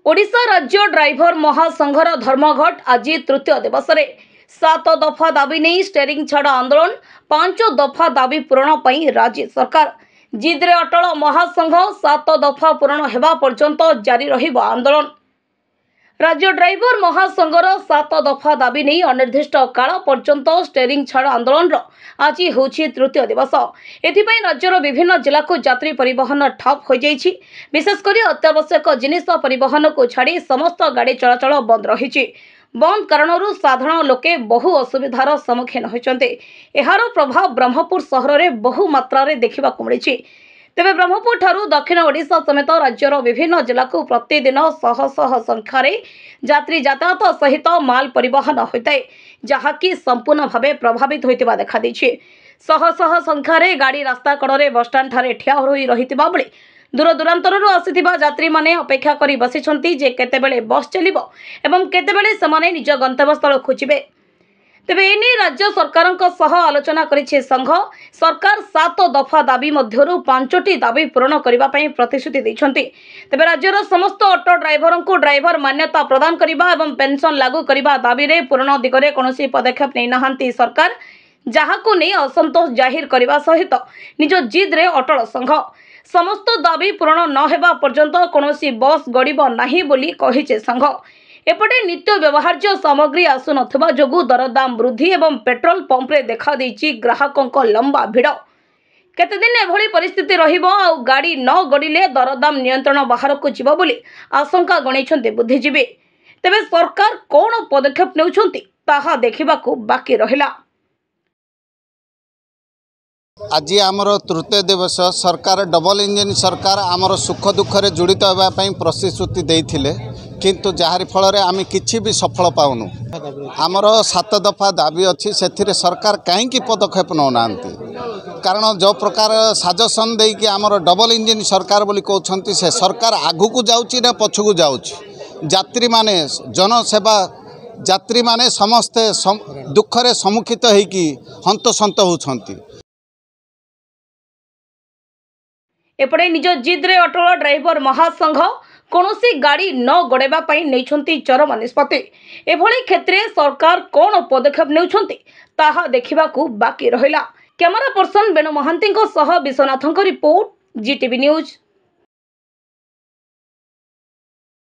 ओडिशा राज्य ड्राइवर महासंघर धर्मघट आज तृतीय दिवस में 7 दफा दाबी नहीं स्टेरिंग छाड़ आंदोलन 5 दफा दाबी पूरण पर राज्य सरकार जिद्रे अटल महासंघ 7 दफा पूरण हेबा पर्यंत जारी रहिबो आंदोलन। राज्य ड्राइवर महासंघर 7 दफा दाबी नहीं अनिर्दिष्ट काल पर्यंत स्टेरिंग छाड़ आंदोलन आज होछि तृतीय दिवस। एथिपाई राज्यर विभिन्न जिला को यात्री परिवहन ठप हो जाइछि। विशेषकर अत्यावश्यक जिनिस परिवहन को छाड़ी समस्त गाड़ी चलाचल बंद रही। बंद कारणरू साधारण लोके बहु असुविधार सम्मुखीन होइछन्ते। एहार प्रभाव ब्रह्मपुर सहर में बहु मात्रा देखा मिली। तेबे ब्रह्मपुर ठारू दक्षिण ओडिशा समेत राज्यर विभिन्न जिला को प्रतिदिन शह शह संख्यार यात्री यातायात सहित माल परिवहन होता है, जहाँकि संपूर्ण भाव प्रभावित होता देखा शह शह संख्यार गाड़ी रास्ता कड़े बसस्टाण्ड ठारे ठिया होई रहितिबा बेले दूर दूरांतरରୁ आसिथिबा यात्री माने अपेक्षा करी बसिछन्ति जे केतेबेले बस चलिबो एवं केतेबेले समाने निज गंतव्य स्थल खोजिबे। तेबे एने राज्य सरकारक सह आलोचना करिछे संघ। सरकार 7 दफा दाबी मध्यरु 5टी दाबी पूरण करिबा पई प्रतिश्रुति दैछन्ति। तेबे राज्यर समस्त ऑटो ड्राइवरंकु ड्राइवर मान्यता प्रदान करिबा एवं पेंशन लागू करिबा दाबी रे पूर्ण दिगरे कोनोसी पदक्षेप नै नाहंती सरकार, जहाकु नै असंतोष जाहिर करिबा सहित निज जिद रे अटल संघ। समस्त दाबी पूरण न हेबा पर्यंत कोनोसी बस गड़िब नाही बोली कहिछे संघ। एपटे नित्य व्यवहार्य सामग्री आसु नथबा जोगु दरदाम वृद्धि एवं पेट्रोल पंप रे देखा देइछि ग्राहकंक लंबा भिड़। केते दिन एभली परिस्थिति रहिबो आ गाड़ी न गड़िले दरदाम नियंत्रण बाहर को जिवो बोली आशंका गणैछन्ते बुद्धिजीवी। तेबे सरकार कोन पदक्षेप नेउछन्ति ताहा देखिबाकू बाकी रहिला। आज आमर तृतीय दिवस सरकार डबल इंजिन सरकार आमर सुख दुखरे जड़ित होगापी प्रतिश्रुति देते किंतु जार फल आम कि भी सफल पाऊनु। आमर 7 दफा दाबी अच्छी से सरकार कहीं पदक्षेप नौना, कारण जो प्रकार सजेसन देकी आमर डबल इंजिन सरकार बोली कहते से सरकार आगू जाऊँगी ना पछकू जाऊँगी। यात्री माने जनसेवा यात्री माने समस्ते दुखरे सम्मुखित होइकी हंतसंत होउछंती। एपटे निज जिद्रे अटल ड्राइवर महासंघ कौनसी गाड़ी न गड़ेबा पई नैछंती चरम निष्पत्ति। एभली क्षेत्र सरकार कौन पदक्षेप नेउछंती ताहा देखिबाकू बाकी रहिला। कैमरा पर्सन बेणु महांती सह विश्वनाथन रिपोर्ट, जीटीवी न्यूज।